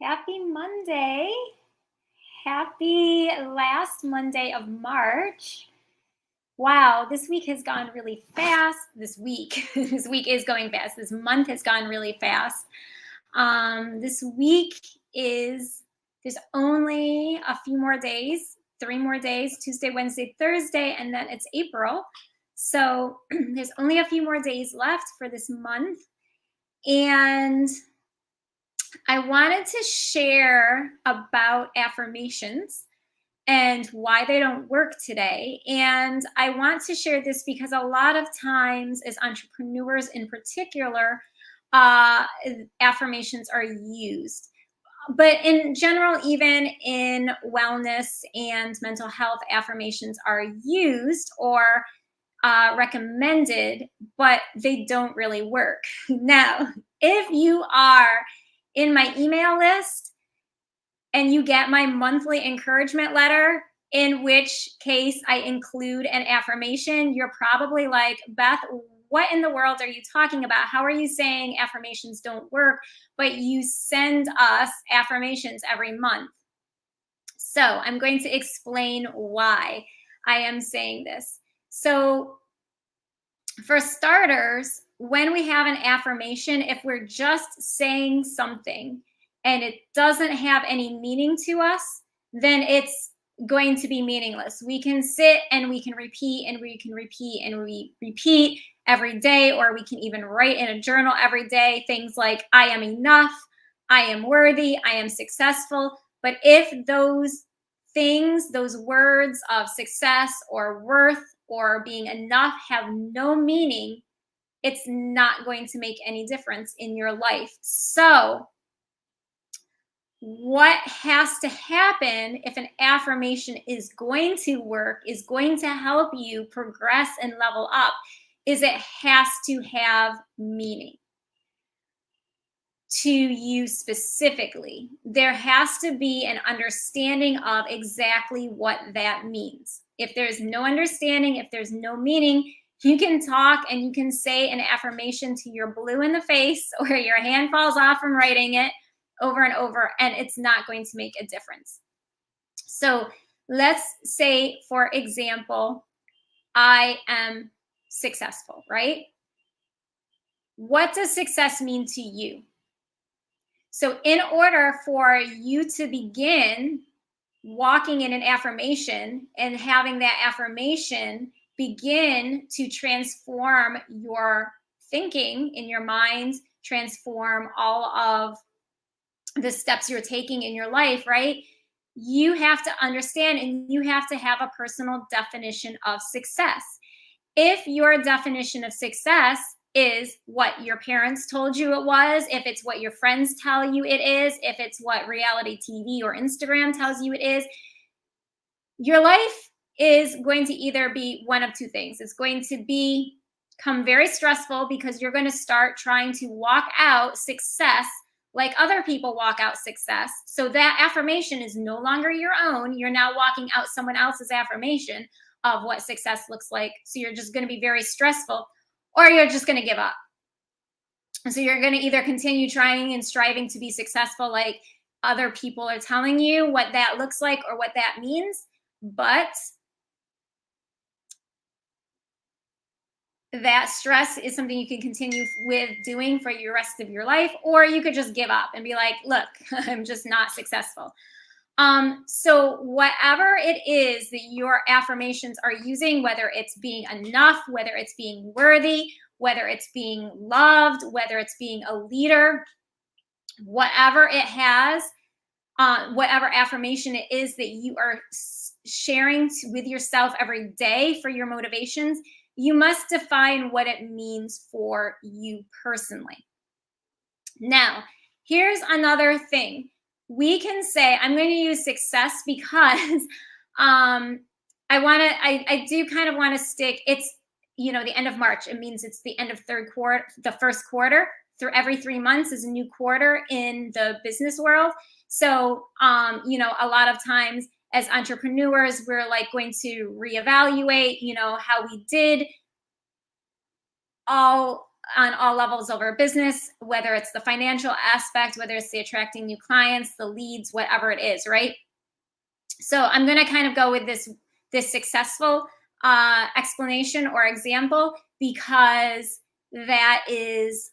Happy Monday. Happy last Monday of March. Wow, this week has gone really fast. This week, this week is going fast. This month has gone really fast. This week there's only a few more days, 3 more days, Tuesday, Wednesday, Thursday, and then it's April. So there's only a few more days left for this month. And I wanted to share about affirmations and why they don't work today. And I want to share this because a lot of times, as entrepreneurs in particular, affirmations are used. But in general, even in wellness and mental health, affirmations are used or recommended, but they don't really work. Now, if you are in my email list and you get my monthly encouragement letter, in which case I include an affirmation, you're probably like, Beth, what in the world are you talking about? How are you saying affirmations don't work, but you send us affirmations every month? So I'm going to explain why I am saying this. So for starters, when we have an affirmation, if we're just saying something and it doesn't have any meaning to us, then it's going to be meaningless. We can sit and we can repeat and we can repeat and we repeat every day, or we can even write in a journal every day things like, I am enough, I am worthy, I am successful. But if those things, those words of success or worth or being enough have no meaning, it's not going to make any difference in your life. So what has to happen if an affirmation is going to work, is going to help you progress and level up, is it has to have meaning to you specifically. There has to be an understanding of exactly what that means. If there's no understanding, if there's no meaning, you can talk and you can say an affirmation to your blue in the face, or your hand falls off from writing it over and over, and it's not going to make a difference. So let's say, for example, I am successful, right? What does success mean to you? So in order for you to begin walking in an affirmation and having that affirmation begin to transform your thinking in your mind, transform all of the steps you're taking in your life, right? You have to understand and you have to have a personal definition of success. If your definition of success is what your parents told you it was, if it's what your friends tell you it is, if it's what reality TV or Instagram tells you it is, your life is going to either be one of two things. It's going to become very stressful because you're going to start trying to walk out success like other people walk out success. So that affirmation is no longer your own. You're now walking out someone else's affirmation of what success looks like. So you're just going to be very stressful, or you're just going to give up. So you're going to either continue trying and striving to be successful like other people are telling you what that looks like or what that means, but that stress is something you can continue with doing for your rest of your life, or you could just give up and be like, look, I'm just not successful. So whatever it is that your affirmations are using, whether it's being enough, whether it's being worthy, whether it's being loved, whether it's being a leader, whatever it has, whatever affirmation it is that you are sharing with yourself every day for your motivations, you must define what it means for you personally. Now, here's another thing. We can say, I'm going to use success because I do kind of want to stick, it's, the end of March. It means it's the end of third quarter, the first quarter. Through every 3 months is a new quarter in the business world. So, a lot of times as entrepreneurs, we're like going to reevaluate, how we did all on all levels of our business, whether it's the financial aspect, whether it's the attracting new clients, the leads, whatever it is, right? So I'm going to kind of go with this successful explanation or example, because that is,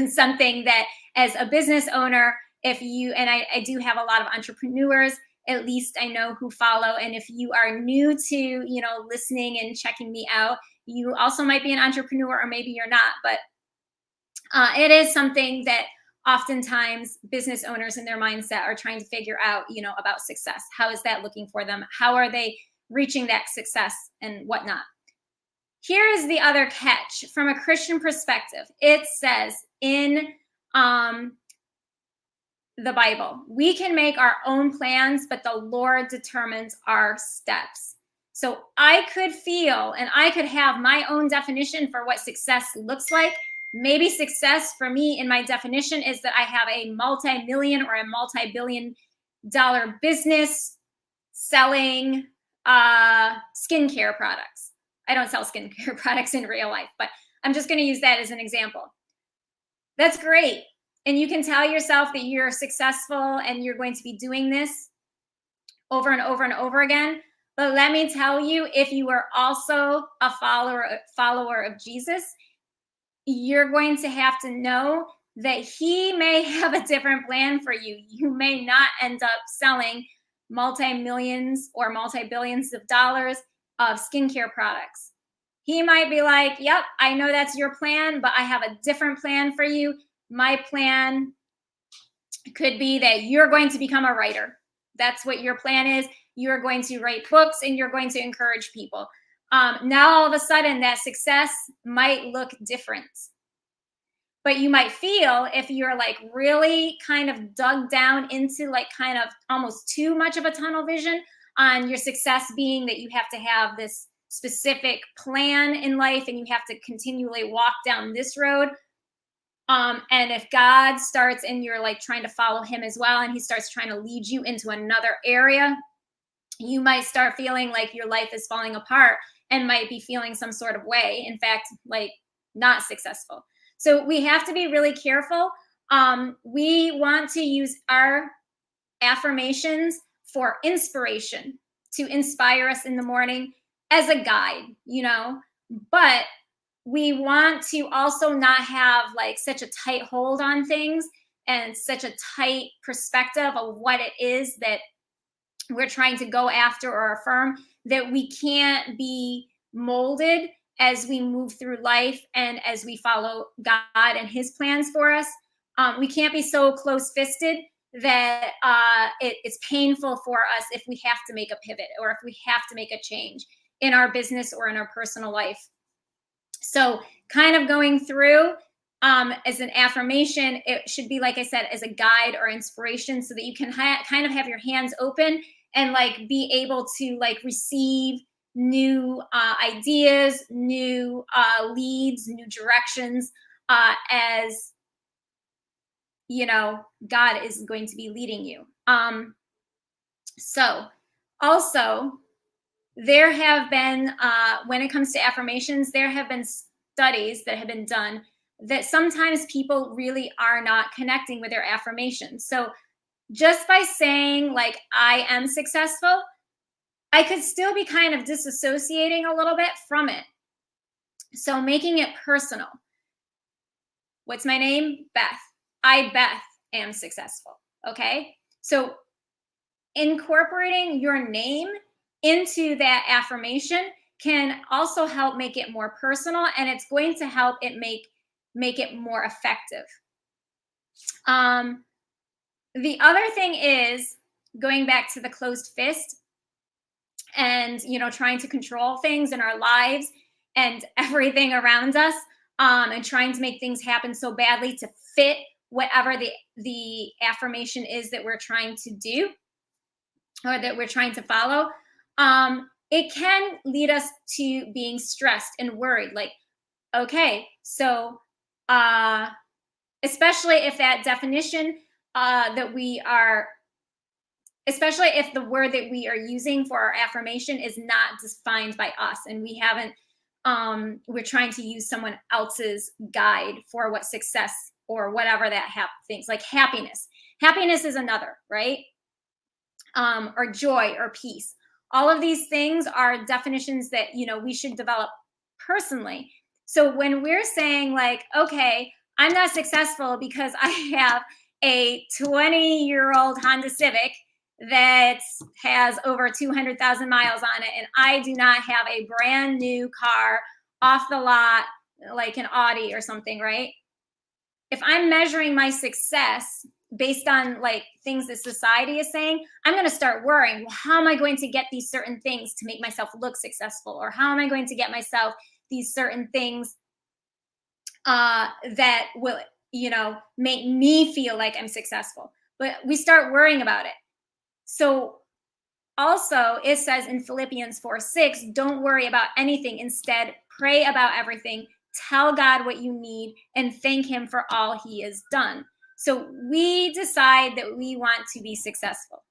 something that as a business owner, if you, and I do have a lot of entrepreneurs, at least I know who follow. And if you are new to, listening and checking me out, you also might be an entrepreneur, or maybe you're not, but it is something that oftentimes business owners in their mindset are trying to figure out, about success. How is that looking for them? How are they reaching that success and whatnot? Here is the other catch from a Christian perspective. It says in the Bible, we can make our own plans, but the Lord determines our steps. So I could feel and I could have my own definition for what success looks like. Maybe success for me in my definition is that I have a multi-million or a multi-billion-dollar business selling skincare products. I don't sell skincare products in real life, but I'm just going to use that as an example. That's great. And you can tell yourself that you're successful and you're going to be doing this over and over and over again. But let me tell you, if you are also a follower of Jesus, you're going to have to know that he may have a different plan for you. You may not end up selling multi-millions or multi-billions of dollars of skincare products. He might be like, yep, I know that's your plan, but I have a different plan for you. My plan could be that you're going to become a writer. That's what your plan is. You're going to write books and you're going to encourage people. Now, all of a sudden, that success might look different. But you might feel, if you're like really kind of dug down into like kind of almost too much of a tunnel vision on your success being that you have to have this specific plan in life and you have to continually walk down this road. And if God starts and you're like trying to follow him as well, and he starts trying to lead you into another area, you might start feeling like your life is falling apart and might be feeling some sort of way. In fact, like not successful. So we have to be really careful. We want to use our affirmations for inspiration, to inspire us in the morning as a guide, but we want to also not have like such a tight hold on things and such a tight perspective of what it is that we're trying to go after or affirm, that we can't be molded as we move through life and as we follow God and his plans for us. We can't be so close-fisted that it's painful for us if we have to make a pivot or if we have to make a change in our business or in our personal life. So kind of going through as an affirmation, it should be, like I said, as a guide or inspiration so that you can kind of have your hands open and like be able to like receive new ideas, new leads, new directions as, God is going to be leading you. So also, there have been, when it comes to affirmations, there have been studies that have been done that sometimes people really are not connecting with their affirmations. So just by saying like, I am successful, I could still be kind of disassociating a little bit from it. So making it personal. What's my name? Beth. I, Beth, am successful. Okay. So incorporating your name into that affirmation can also help make it more personal, and it's going to help it make it more effective. The other thing is going back to the closed fist and trying to control things in our lives and everything around us, and trying to make things happen so badly to fit whatever the affirmation is that we're trying to do or that we're trying to follow. It can lead us to being stressed and worried. Like, okay, so especially if that definition especially if the word that we are using for our affirmation is not defined by us and we haven't we're trying to use someone else's guide for what success or whatever that things like happiness is another, right? Or joy or peace. All of these things are definitions that, we should develop personally. So when we're saying like, okay, I'm not successful because I have a 20-year-old Honda Civic that has over 200,000 miles on it, and I do not have a brand new car off the lot like an Audi or something, right? If I'm measuring my success based on like things that society is saying, I'm going to start worrying, well, how am I going to get these certain things to make myself look successful? Or how am I going to get myself these certain things that will, make me feel like I'm successful? But we start worrying about it. So also, it says in Philippians 4:6, don't worry about anything. Instead, pray about everything. Tell God what you need and thank him for all he has done. So we decide that we want to be successful.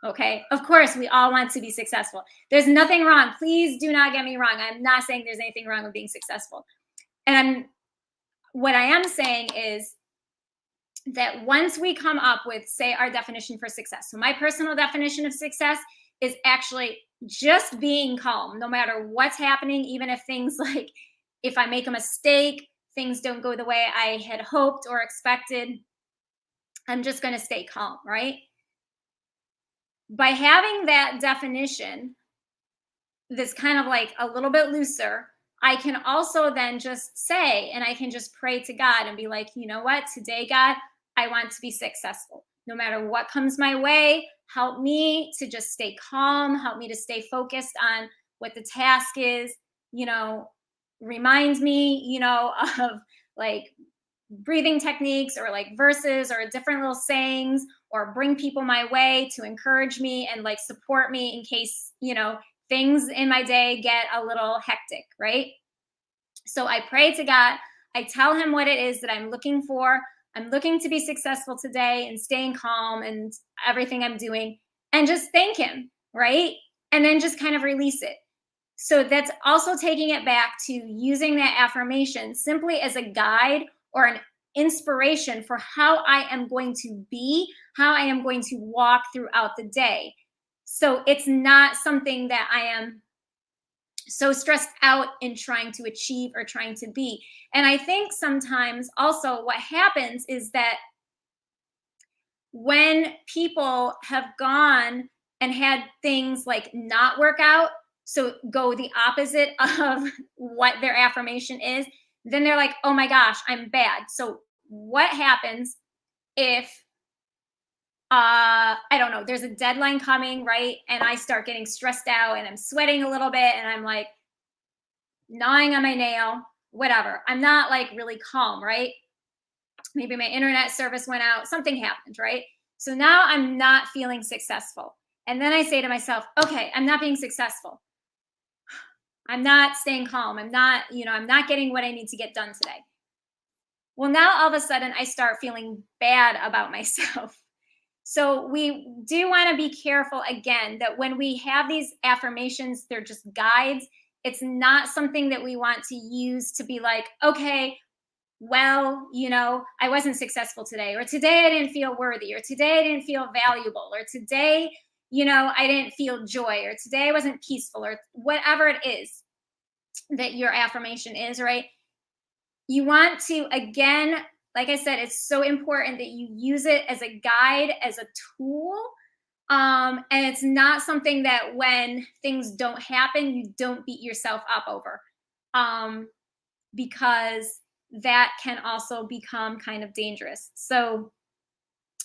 Okay. Of course, we all want to be successful. There's nothing wrong. Please do not get me wrong. I'm not saying there's anything wrong with being successful. And what I am saying is that once we come up with, say, our definition for success. So my personal definition of success is actually just being calm, no matter what's happening, even if things like, if I make a mistake, things don't go the way I had hoped or expected, I'm just going to stay calm, right? By having that definition, that's kind of like a little bit looser, I can also then just say, and I can just pray to God and be like, you know what, today, God, I want to be successful. No matter what comes my way, help me to just stay calm, help me to stay focused on what the task is, remind me, of like breathing techniques or like verses or different little sayings, or bring people my way to encourage me and like support me in case, things in my day get a little hectic, right? So I pray to God. I tell him what it is that I'm looking for. I'm looking to be successful today and staying calm and everything I'm doing, and just thank him, right? And then just kind of release it. So that's also taking it back to using that affirmation simply as a guide or an inspiration for how I am going to be, how I am going to walk throughout the day. So it's not something that I am so stressed out in trying to achieve or trying to be. And I think sometimes also what happens is that when people have gone and had things like not work out, so go the opposite of what their affirmation is, then they're like, oh my gosh, I'm bad. So what happens if I don't know, there's a deadline coming, right? And I start getting stressed out and I'm sweating a little bit and I'm like gnawing on my nail, whatever. I'm not like really calm, right? Maybe my internet service went out, something happened, right? So now I'm not feeling successful. And then I say to myself, okay, I'm not being successful. I'm not staying calm. I'm not getting what I need to get done today. Well, now all of a sudden I start feeling bad about myself. So we do want to be careful again that when we have these affirmations, they're just guides. It's not something that we want to use to be like, okay, well, I wasn't successful today, or today I didn't feel worthy, or today I didn't feel valuable, or today, I didn't feel joy, or today I wasn't peaceful, or whatever it is that your affirmation is, right? You want to, again, like I said, it's so important that you use it as a guide, as a tool. And it's not something that when things don't happen, you don't beat yourself up over. Because that can also become kind of dangerous. So,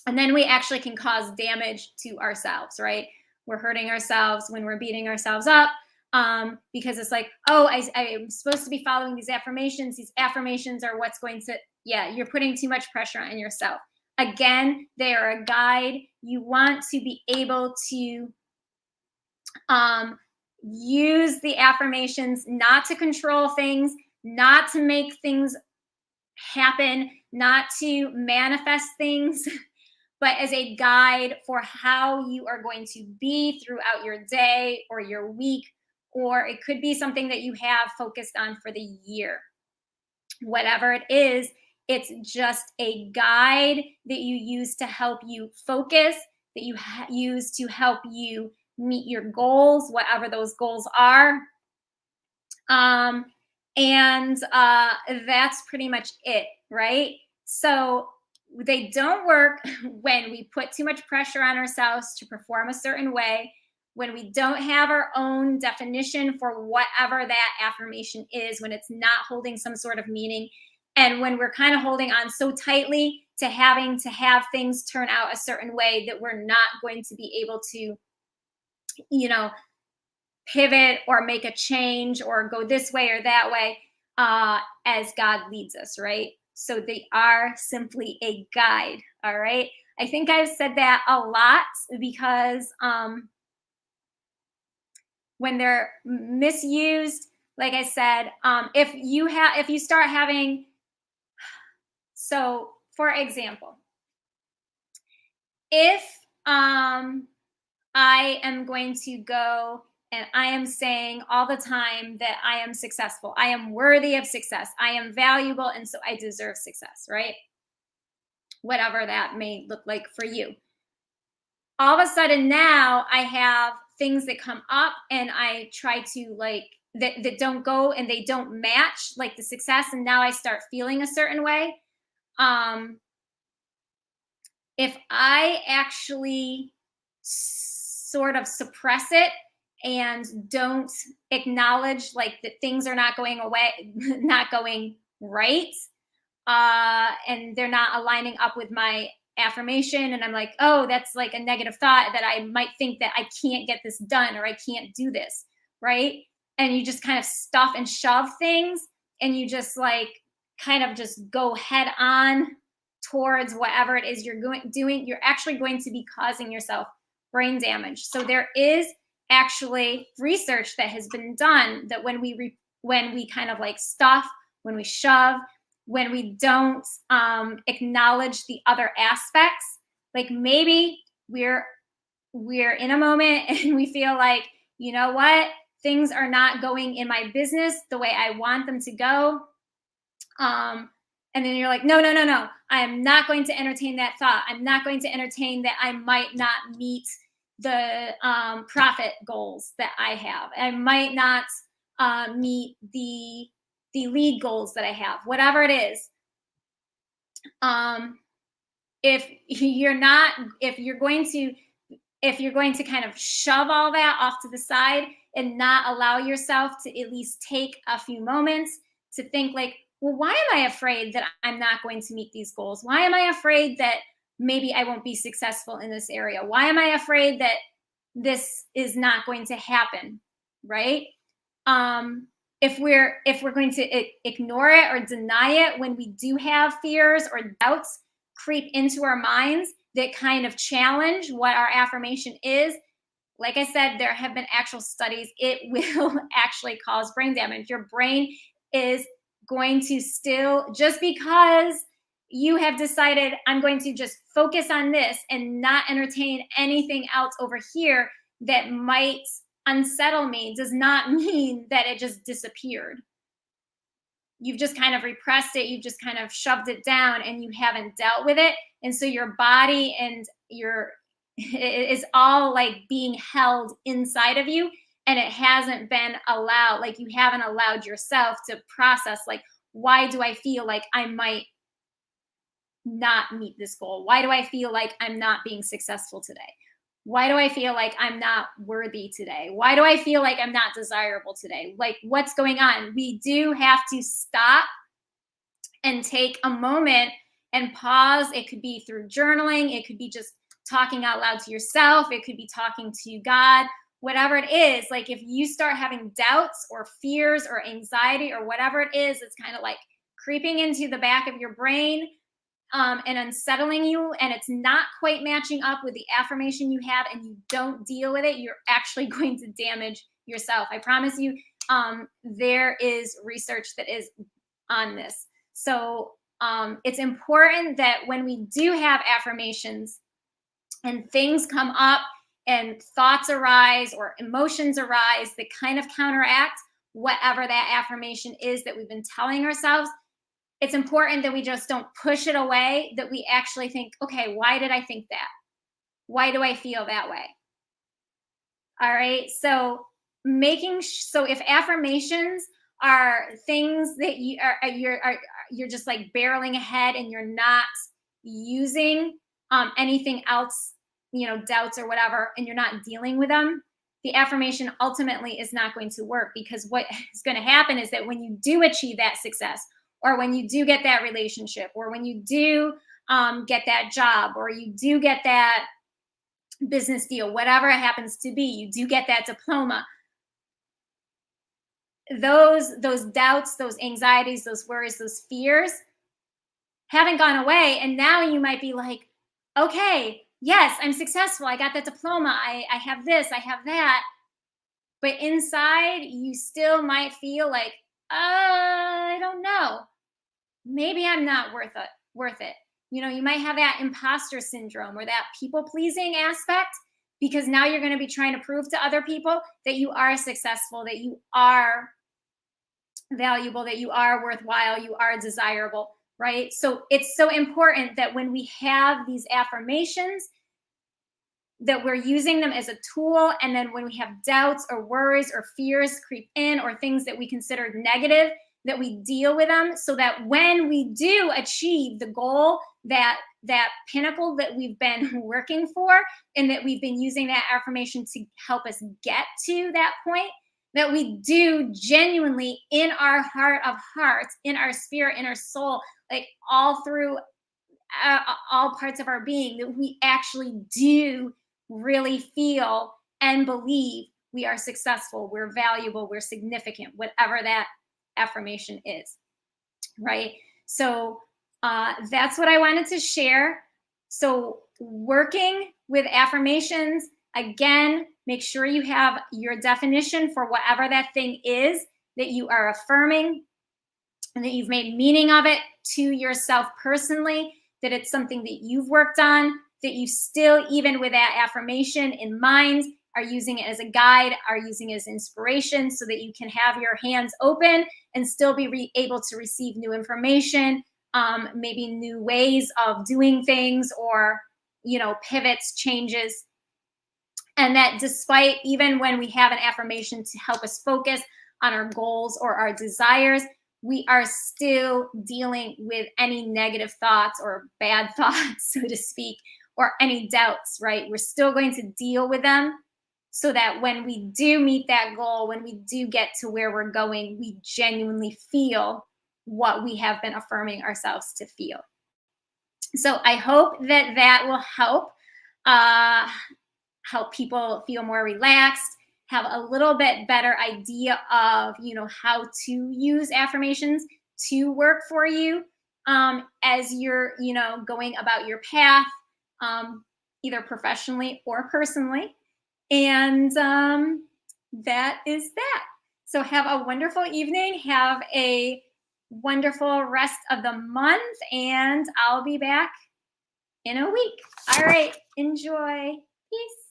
and then we actually can cause damage to ourselves, right? We're hurting ourselves when we're beating ourselves up. Because it's like, oh, I'm supposed to be following these affirmations. These affirmations are what's going to, you're putting too much pressure on yourself. Again, they are a guide. You want to be able to use the affirmations not to control things, not to make things happen, not to manifest things, but as a guide for how you are going to be throughout your day or your week or it could be something that you have focused on for the year. Whatever it is, it's just a guide that you use to help you focus, that you use to help you meet your goals, whatever those goals are. Um, and that's pretty much it, right? So they don't work when we put too much pressure on ourselves to perform a certain way, when we don't have our own definition for whatever that affirmation is, when it's not holding some sort of meaning, and when we're kind of holding on so tightly to having to have things turn out a certain way that we're not going to be able to, you know, pivot or make a change or go this way or that way, as God leads us, right? So they are simply a guide, all right? I think I've said that a lot because when they're misused, like I said, if you start having, so for example, if I am going to go and I am saying all the time that I am successful, I am worthy of success, I am valuable, and so I deserve success, right? Whatever that may look like for you. All of a sudden now I have things that come up and I try to like that don't go and they don't match like the success, and now I start feeling a certain way. If I actually sort of suppress it and don't acknowledge like that things are not going away, not going right, and they're not aligning up with my affirmation, and I'm like, oh, that's like a negative thought that I might think that I can't get this done or I can't do this, right? And you just kind of stuff and shove things, and you just like kind of just go head on towards whatever it is you're doing, you're actually going to be causing yourself brain damage. So there is actually research that has been done that when we kind of like stuff, when we shove, when we don't acknowledge the other aspects, like maybe we're in a moment and we feel like, you know what, things are not going in my business the way I want them to go. And then you're like, no, no, no, no, I am not going to entertain that thought. I'm not going to entertain that I might not meet the profit goals that I have. I might not meet the lead goals that I have, whatever it is. If you're going to kind of shove all that off to the side and not allow yourself to at least take a few moments to think like, well, why am I afraid that I'm not going to meet these goals? Why am I afraid that maybe I won't be successful in this area? Why am I afraid that this is not going to happen? Right? If we're going to ignore it or deny it when we do have fears or doubts creep into our minds that kind of challenge what our affirmation is, like I said, there have been actual studies. It will actually cause brain damage. Your brain is going to still, just because you have decided I'm going to just focus on this and not entertain anything else over here that might unsettle me, does not mean that it just disappeared. You've just kind of repressed it, you've just kind of shoved it down, and you haven't dealt with it. And so your body and it is all like being held inside of you, and it hasn't been allowed, like you haven't allowed yourself to process, like, why do I feel like I might not meet this goal? Why do I feel like I'm not being successful today? Why do I feel like I'm not worthy today? Why do I feel like I'm not desirable today? Like, what's going on? We do have to stop and take a moment and pause. It could be through journaling. It could be just talking out loud to yourself. It could be talking to God, whatever it is. Like, if you start having doubts or fears or anxiety or whatever it is, it's kind of like creeping into the back of your brain, and unsettling you, and it's not quite matching up with the affirmation you have, and you don't deal with it, you're actually going to damage yourself. I promise you, there is research that is on this. So it's important that when we do have affirmations and things come up and thoughts arise or emotions arise that kind of counteract whatever that affirmation is that we've been telling ourselves, it's important that we just don't push it away, that we actually think, okay, why did I think that? Why do I feel that way? All right. So so if affirmations are things that you're just like barreling ahead and you're not using anything else, doubts or whatever, and you're not dealing with them, the affirmation ultimately is not going to work, because what is going to happen is that when you do achieve that success, or when you do get that relationship, or when you do get that job, or you do get that business deal, whatever it happens to be, you do get that diploma, those doubts, those anxieties, those worries, those fears haven't gone away. And now you might be like, okay, yes, I'm successful, I got that diploma, I have this, I have that. But inside you still might feel like, I don't know, maybe I'm not worth it. You might have that imposter syndrome or that people pleasing aspect, because now you're going to be trying to prove to other people that you are successful, that you are valuable, that you are worthwhile, you are desirable, right? So it's so important that when we have these affirmations, that we're using them as a tool. And then when we have doubts or worries or fears creep in, or things that we consider negative, that we deal with them, so that when we do achieve the goal, that pinnacle that we've been working for, and that we've been using that affirmation to help us get to that point, that we do genuinely, in our heart of hearts, in our spirit, in our soul, like all through all parts of our being, that we actually do really feel and believe we are successful, we're valuable, we're significant, whatever that affirmation is, right? So that's what I wanted to share. So working with affirmations, again, make sure you have your definition for whatever that thing is that you are affirming, and that you've made meaning of it to yourself personally, that it's something that you've worked on, that you still, even with that affirmation in mind, are using it as a guide, are using it as inspiration, so that you can have your hands open and still be able to receive new information, maybe new ways of doing things, or pivots, changes. And that despite, even when we have an affirmation to help us focus on our goals or our desires, we are still dealing with any negative thoughts or bad thoughts, so to speak, or any doubts, right? We're still going to deal with them, so that when we do meet that goal, when we do get to where we're going, we genuinely feel what we have been affirming ourselves to feel. So I hope that will help people feel more relaxed, have a little bit better idea of how to use affirmations to work for you as you're going about your path, either professionally or personally. And that is that. So have a wonderful evening, have a wonderful rest of the month, and I'll be back in a week. All right, enjoy. Peace.